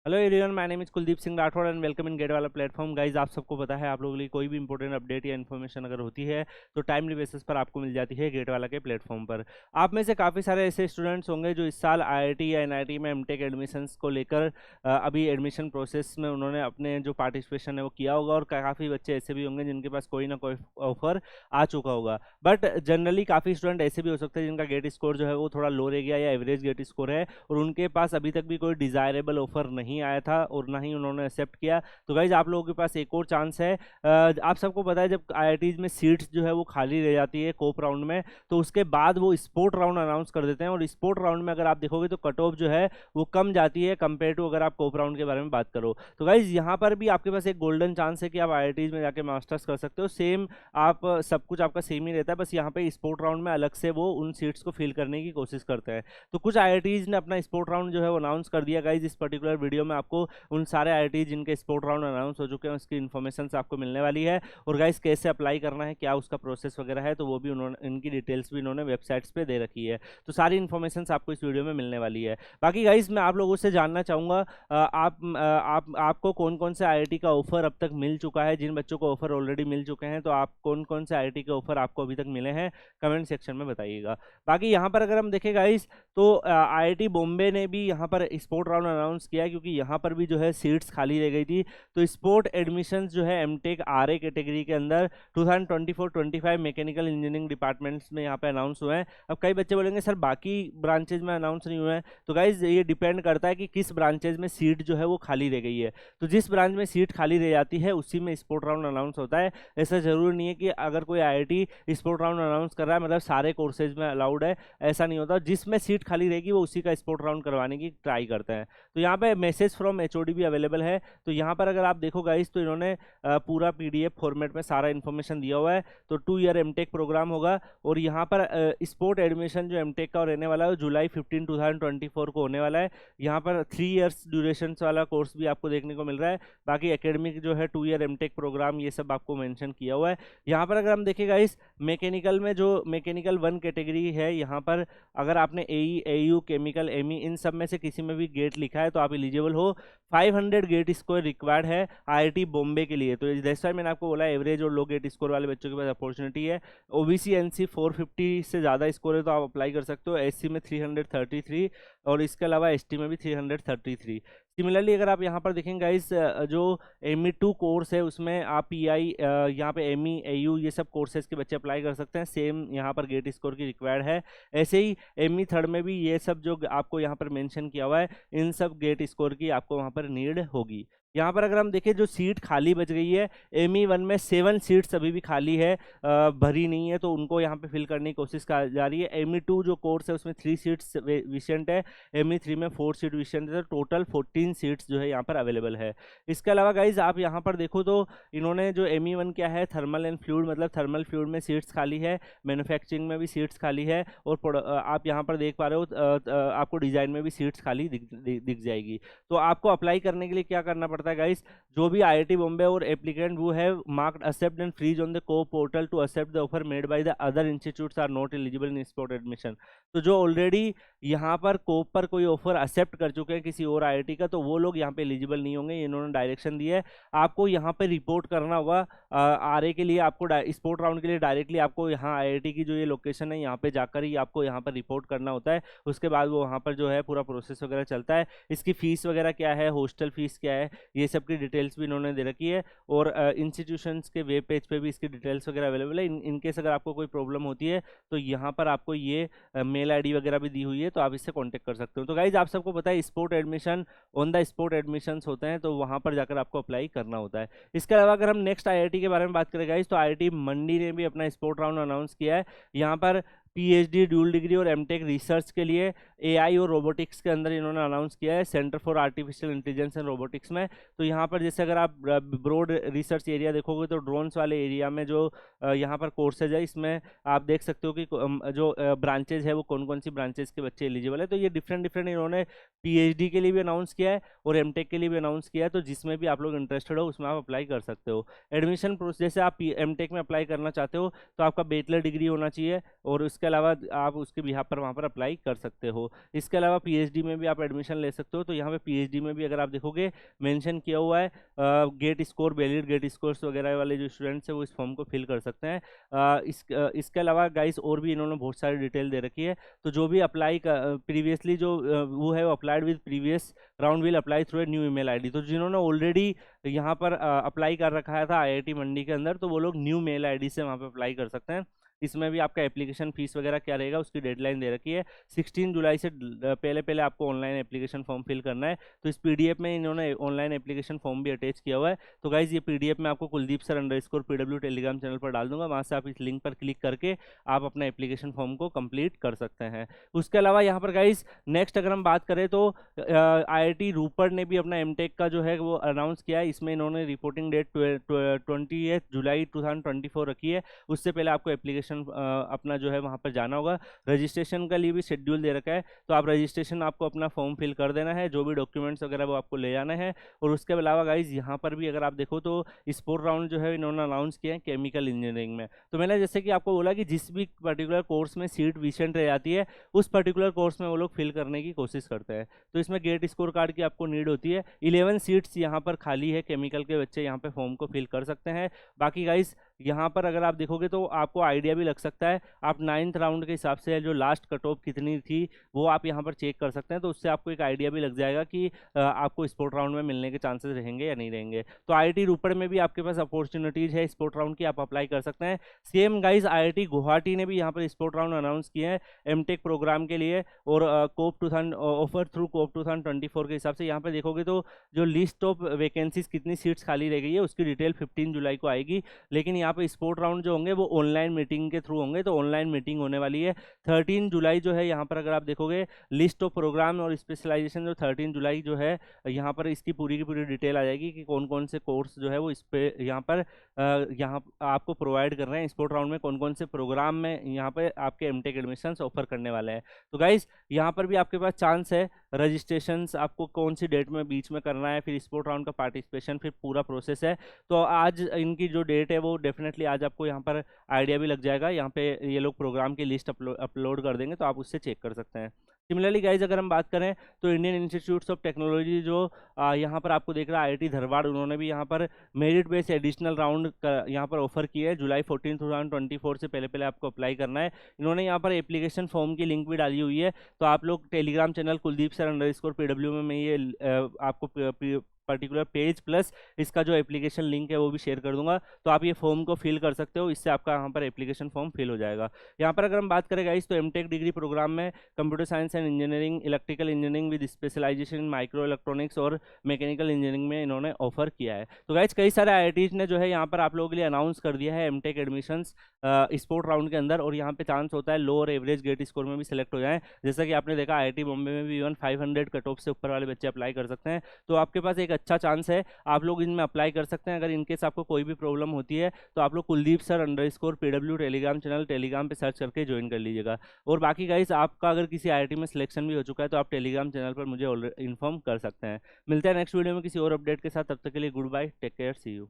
Hello everyone, my name is Kuldeep Singh Rathore and welcome in GATE वाला platform. Guys, आप सबको पता है, आप लोगों के लिए कोई भी इंपॉर्टेंट अपडेट या इन्फॉर्मेशन अगर होती है तो टाइमली बेसिस पर आपको मिल जाती है गेट वाला के प्लेटफॉर्म पर। आप में से काफ़ी सारे ऐसे स्टूडेंट्स होंगे जो इस साल आईआईटी या एनआईटी में एमटेक एडमिशन्स को लेकर अभी एडमिशन प्रोसेस में उन्होंने अपने जो पार्टिसिपेशन है वो किया होगा, और काफ़ी बच्चे ऐसे भी होंगे जिनके पास कोई ना कोई ऑफर आ चुका होगा। बट जनरली काफ़ी स्टूडेंट ऐसे भी हो सकते हैं जिनका गेट स्कोर जो है वो थोड़ा लो रह गया या एवरेज गेट स्कोर है, और उनके पास अभी तक भी कोई डिजायरेबल ऑफर नहीं आया था और ना ही उन्होंने एक्सेप्ट किया। तो गाइज, आप लोगों के पास एक और चांस है। आप सबको पता है, जब आईआईटीज में सीट्स जो है वो खाली रह जाती है कोप राउंड में, तो उसके बाद वो स्पोर्ट राउंड अनाउंस कर देते हैं, और स्पोर्ट राउंड में अगर आप देखोगे तो कट ऑफ जो है वो कम जाती है कंपेयर टू अगर आप कोप राउंड के बारे में बात करो। तो गाइज, यहाँ पर भी आपके पास एक गोल्डन चांस है कि आप आईआईटीज में जाके मास्टर्स कर सकते हो। सेम आप सब कुछ आपका सेम ही रहता है, बस यहाँ पे स्पोर्ट राउंड में अलग से वो उन सीट्स को फिल करने की कोशिश करते हैं। तो कुछ आईआईटीज ने अपना स्पोर्ट राउंड जो है वो अनाउंस कर दिया। गाइज, इस पर्टिकुलर वीडियो में आपको उन सारे आईआईटी जिनके स्पोर्ट राउंड अनाउंस हो चुके हैं उसकी इन्फॉर्मेशन आपको मिलने वाली है, और गाइस कैसे अप्लाई करना है, क्या उसका प्रोसेस वगैरह है, तो वो भी उन्होंने इनकी डिटेल्स भी इन्होंने वेबसाइट्स पे दे रखी है। तो सारी इन्फॉर्मेशन आपको इस वीडियो में मिलने वाली है। बाकी गाइस, मैं आप लोगों से जानना चाहूँगा, आपको कौन कौन से आईआईटी का ऑफर अब तक मिल चुका है। जिन बच्चों को ऑफर ऑलरेडी मिल चुके हैं, तो आप कौन कौन से आईआईटी के ऑफर आपको अभी तक मिले हैं, कमेंट सेक्शन में बताइएगा। बाकी यहाँ पर अगर हम देखें गाइस, तो आईआईटी बॉम्बे ने भी यहाँ पर स्पोर्ट राउंड अनाउंस किया है, क्योंकि यहाँ पर भी जो है सीट्स खाली रह गई थी। तो स्पोर्ट एडमिशन्स जो है एमटेक आरए कैटेगरी के अंदर 2024-25 मैकेनिकल इंजीनियरिंग डिपार्टमेंट्स में यहाँ पे अनाउंस हुए हैं। अब कई बच्चे बोलेंगे सर बाकी ब्रांचेज में अनाउंस नहीं हुए हैं। तो गाइज, ये डिपेंड करता है कि किस ब्रांचेज में सीट जो है वो खाली रह गई है। तो जिस ब्रांच में सीट खाली रह जाती है उसी में स्पोर्ट राउंड अनाउंस होता है। ऐसा जरूरी नहीं है कि अगर कोई आईआईटी स्पोर्ट राउंड अनाउंस कर रहा है मतलब सारे कोर्सेज में अलाउड है, ऐसा नहीं होता। जिसमें सीट खाली रहेगी वो उसी का स्पोर्ट राउंड करवाने की ट्राई करते हैं। तो यहाँ पे मैसेज फ्रॉम एचओडी भी अवेलेबल है। तो यहाँ पर अगर आप देखो गाइस, तो इन्होंने पूरा पीडीएफ फॉर्मेट में सारा इन्फॉर्मेशन दिया हुआ है। तो 2 ईयर एमटेक प्रोग्राम होगा, और यहाँ पर स्पोर्ट एडमिशन जो एमटेक का रहने वाला है जुलाई 15 2024 को होने वाला है। यहाँ पर 3 इयर्स ड्यूरेशन वाला कोर्स भी आपको देखने को मिल रहा है। बाकी एकेडमिक जो है 2 ईयर एमटेक प्रोग्राम, ये सब आपको मेंशन किया हुआ है। यहाँ पर अगर हम देखें गाइस, मैकेनिकल में जो मैकेनिकल 1 कैटेगरी है, यहाँ पर अगर आपने एई, एयू, केमिकल, एमई इन सब में से किसी में भी गेट लिखा है तो आप एलिजिबल हो। 500 गेट स्कोर रिक्वायर्ड है आईआईटी बॉम्बे के लिए। तो जैसा मैंने आपको बोला, एवरेज और लो गेट स्कोर वाले बच्चों के पास अपॉर्चुनिटी है। ओबीसी एनसी 450 से ज़्यादा स्कोर है तो आप अप्लाई कर सकते हो। एससी में 333, और इसके अलावा एसटी में भी 333। सिमिलरली अगर आप यहाँ पर देखेंगे गाइस, जो एमई 2 कोर्स है उसमें आप पीआई, यहाँ पे एमई, एयू, ये सब कोर्सेज के बच्चे अप्लाई कर सकते हैं। सेम यहाँ पर गेट स्कोर की रिक्वायर्ड है। ऐसे ही एमई 3 में भी ये सब जो आपको यहाँ पर मेंशन किया हुआ है, इन सब गेट स्कोर की आपको वहाँ पर नीड होगी। यहाँ पर अगर हम देखें, जो सीट खाली बच गई है, एमई 1 में 7 सीट्स अभी भी खाली है, भरी नहीं है, तो उनको यहाँ पे फिल करने की कोशिश की जा रही है। एमई 2 जो कोर्स है उसमें 3 सीट्स विशेंट है, एमई 3 में 4 सीट विशेंट है, तो टोटल 14 सीट्स जो है यहाँ पर अवेलेबल है। इसके अलावा गाइज, आप यहाँ पर देखो तो इन्होंने जो एमई 1 क्या है, थर्मल एंड फ्लूइड, मतलब थर्मल फ्लूइड में सीट्स खाली है, मैन्युफैक्चरिंग में भी सीट्स खाली है, और आप यहाँ पर देख पा रहे हो आपको डिजाइन में भी सीट्स खाली दिख जाएगी। तो आपको अप्लाई करने के लिए क्या करना पड़ता है गाइस, जो भी आईआईटी बॉम्बे और एप्लीकेंट वो है marked accept and freeze on the को portal to accept the offer made by the other institutes are not eligible in sport admission. तो जो ऑलरेडी यहाँ पर कोप पर कोई ऑफर एक्सेप्ट कर चुके हैं किसी और आईआईटी का, तो वो लोग यहाँ पे एलिजिबल नहीं होंगे। इन्होंने डायरेक्शन दी है, आपको यहाँ पे रिपोर्ट करना होगा आरए के लिए। आपको स्पोर्ट राउंड के लिए डायरेक्टली आपको यहाँ आईआईटी की जो ये लोकेशन है यहाँ पे जाकर ही आपको यहाँ पर रिपोर्ट करना होता है। उसके बाद वो वहाँ पर जो है पूरा प्रोसेस वगैरह चलता है। इसकी फीस वगैरह क्या है, हॉस्टल फीस क्या है, ये सब की डिटेल्स भी इन्होंने दे रखी है, और इंस्टीट्यूशंस के वेब पेज पे भी इसकी डिटेल्स वगैरह अवेलेबल है। इनकेस अगर आपको कोई प्रॉब्लम होती है तो यहाँ पर आपको ये मेल आईडी वगैरह भी दी हुई है, तो आप इससे कांटेक्ट कर सकते हो। तो गाइज, आप सबको पता है sport admission on the sport admissions होते हैं, तो वहाँ पर जाकर आपको अप्लाई करना होता है। इसके अलावा अगर हम नेक्स्ट आईआईटी के बारे में बात करें गाइज, तो आईआईटी मंडी ने भी अपना स्पोर्ट राउंड अनाउंस किया है। यहाँ पर पीएचडी, ड्यूल डिग्री और एमटेक रिसर्च के लिए एआई और रोबोटिक्स के अंदर इन्होंने अनाउंस किया है, centre for artificial intelligence and robotics में। तो यहाँ पर जैसे अगर आप ब्रॉड रिसर्च एरिया देखोगे तो ड्रोन्स वाले एरिया में जो यहाँ पर कोर्सेज है, इसमें आप देख सकते हो कि जो ब्रांचेज है वो कौन कौन सी ब्रांचेज के बच्चे एलिजिबल है। तो ये डिफरेंट डिफरेंट इन्होंने पीएचडी के लिए भी अनाउंस किया है और एमटेक के लिए भी अनाउंस किया है। तो जिसमें भी आप लोग इंटरेस्टेड हो उसमें आप अप्लाई कर सकते हो। एडमिशन प्रोसेस, जैसे आप एमटेक में अप्लाई करना चाहते हो तो आपका बैचलर डिग्री होना चाहिए, और उसके इसके अलावा आप उसके बिहाफ पर वहाँ पर अप्लाई कर सकते हो। इसके अलावा पीएचडी में भी आप एडमिशन ले सकते हो। तो यहाँ पे पीएचडी में भी अगर आप देखोगे मेंशन किया हुआ है GATE score, valid GATE scores वगैरह वाले जो स्टूडेंट्स हैं वो इस फॉर्म को फिल कर सकते हैं। इसके अलावा गाइस और भी इन्होंने बहुत सारी डिटेल दे रखी है। तो जो भी अप्लाई प्रीवियसली जो वो है वो applied with previous round will apply through a new email ID. तो जिन्होंने ऑलरेडी यहाँ पर अप्लाई कर रखा था आईआईटी मंडी के अंदर, तो वो लोग न्यू मेल आईडी से वहाँ पे अप्लाई कर सकते हैं। इसमें भी आपका एप्लीकेशन फीस वगैरह क्या रहेगा उसकी डेडलाइन दे रखी है। 16 जुलाई से पहले पहले आपको ऑनलाइन एप्लीकेशन फॉर्म फिल करना है। तो इस पीडीएफ में इन्होंने ऑनलाइन एप्लीकेशन फॉर्म भी अटैच किया हुआ है। तो गाइज ये पीडीएफ में आपको Kuldeep sir _PW Telegram channel पर डाल दूंगा, वहाँ से आप इस लिंक पर क्लिक करके आप अपना एप्लीकेशन फॉर्म को कंप्लीट कर सकते हैं। उसके अलावा यहाँ पर गाइज नेक्स्ट अगर हम बात करें तो IIT रूपड़ ने भी अपना एमटेक का जो है वो अनाउंस किया है। इसमें इन्होंने रिपोर्टिंग डेट 20 जुलाई 2024 रखी है। उससे पहले आपको एप्लीकेशन अपना जो है वहाँ पर जाना होगा। रजिस्ट्रेशन का लिए भी शेड्यूल दे रखा है। तो आप रजिस्ट्रेशन आपको अपना फॉर्म फिल कर देना है, जो भी डॉक्यूमेंट्स वगैरह वो आपको ले जाना है। और उसके अलावा गाइज यहाँ पर भी अगर आप देखो तो स्पोर्ट राउंड जो है इन्होंने अनाउंस किया है केमिकल इंजीनियरिंग में। तो मैंने जैसे कि आपको बोला कि जिस भी पर्टिकुलर कोर्स में सीट विसेंट रह जाती है उस पर्टिकुलर कोर्स में वो लोग फिल करने की कोशिश करते हैं। तो इसमें गेट स्कोर कार्ड की आपको नीड होती है। 11 सीट्स यहाँ पर खाली है, केमिकल के बच्चे यहाँ पे फॉर्म को फिल कर सकते हैं। बाकी गाइज यहाँ पर अगर आप देखोगे तो आपको आइडिया भी लग सकता है, आप 9th राउंड के हिसाब से जो लास्ट कट ऑफ कितनी थी वो आप यहाँ पर चेक कर सकते हैं। तो उससे आपको एक आइडिया भी लग जाएगा कि आपको स्पोर्ट राउंड में मिलने के चांसेस रहेंगे या नहीं रहेंगे। तो IIT रूपड़ में भी आपके पास अपॉर्चुनिटीज है स्पोर्ट राउंड की, आप अप्लाई कर सकते हैं। सेम गाइज IIT गुवाहाटी ने भी यहाँ पर स्पोर्ट राउंड अनाउंस किए हैं एमटेक प्रोग्राम के लिए। और कोप 2000 ऑफर थ्रू कोप 2024 के हिसाब से यहाँ पर देखोगे तो जो लिस्ट ऑफ वैकेंसीज कितनी सीट्स खाली रह गई है उसकी डिटेल 15 जुलाई को आएगी। लेकिन यहाँ पे स्पोर्ट राउंड जो होंगे वो ऑनलाइन मीटिंग के थ्रू होंगे। तो ऑनलाइन मीटिंग होने वाली है 13 जुलाई जो है। यहाँ पर अगर आप देखोगे लिस्ट ऑफ प्रोग्राम और स्पेशलाइजेशन जो 13 जुलाई जो है यहाँ पर इसकी पूरी की पूरी डिटेल आ जाएगी कि कौन कौन से कोर्स जो है वो इस पे यहाँ पर यहाँ आपको प्रोवाइड कर रहे हैं। स्पोर्ट राउंड में कौन कौन से प्रोग्राम में यहाँ पे आपके एमटेक एडमिशंस ऑफर करने वाले हैं। तो गाइज यहाँ पर भी आपके पास चांस है। रजिस्ट्रेशंस आपको कौन सी डेट में बीच में करना है, फिर स्पोर्ट राउंड का पार्टिसिपेशन, फिर पूरा प्रोसेस है। तो आज इनकी जो डेट है वो डेफिनेटली आज आपको यहाँ पर आइडिया भी लग जाएगा। यहाँ पे ये लोग प्रोग्राम की लिस्ट अपलोड कर देंगे तो आप उससे चेक कर सकते हैं। सिमिलरली गाइज अगर हम बात करें तो इंडियन इंस्टीट्यूट्स ऑफ टेक्नोलॉजी जो यहाँ पर आपको देख रहा है IIT धारवाड़, उन्होंने भी यहाँ पर मेरिट बेस्ड एडिशनल राउंड यहाँ पर ऑफर किया है। जुलाई 14 2024 से पहले पहले आपको अप्लाई करना है। इन्होंने यहाँ पर एप्लीकेशन फॉर्म की लिंक भी डाली हुई है। तो आप लोग Telegram channel Kuldeep sir _PW में मैं ये आपको पर्टिकुलर पेज प्लस इसका जो एप्लीकेशन लिंक है वो भी शेयर कर दूंगा। तो आप ये फॉर्म को फिल कर सकते हो, इससे आपका यहाँ पर एप्लीकेशन फॉर्म फिल हो जाएगा। यहाँ पर अगर हम बात करें गाइस तो एमटेक डिग्री प्रोग्राम में computer science and engineering, electrical engineering with specialisation in micro electronics और मैकेनिकल इंजीनियरिंग में इन्होंने ऑफर किया है। तो गाइस कई सारे IITs ने जो है यहाँ पर आप लोगों के लिए अनाउंस कर दिया है एमटेक एडमिशंस स्पोर्ट राउंड के अंदर। और यहाँ पे चांस होता है लो और एवरेज गेट स्कोर में भी सिलेक्ट हो जाए। जैसा कि आपने देखा IIT बॉम्बे में भी इवन 500 कट ऑफ से ऊपर वाले बच्चे अप्लाई कर सकते हैं। तो आपके पास एक अच्छा चांस है, आप लोग इनमें अप्लाई कर सकते हैं। अगर इनकेस आपको कोई भी प्रॉब्लम होती है तो आप लोग Kuldeep sir _PW Telegram channel Telegram पे सर्च करके ज्वाइन कर लीजिएगा। और बाकी गाइस आपका अगर किसी IIT में सिलेक्शन भी हो चुका है तो आप टेलीग्राम चैनल पर मुझे इन्फॉर्म कर सकते हैं। मिलते हैं नेक्स्ट वीडियो में किसी और अपडेट के साथ, तब तक के लिए goodbye, take care, see you.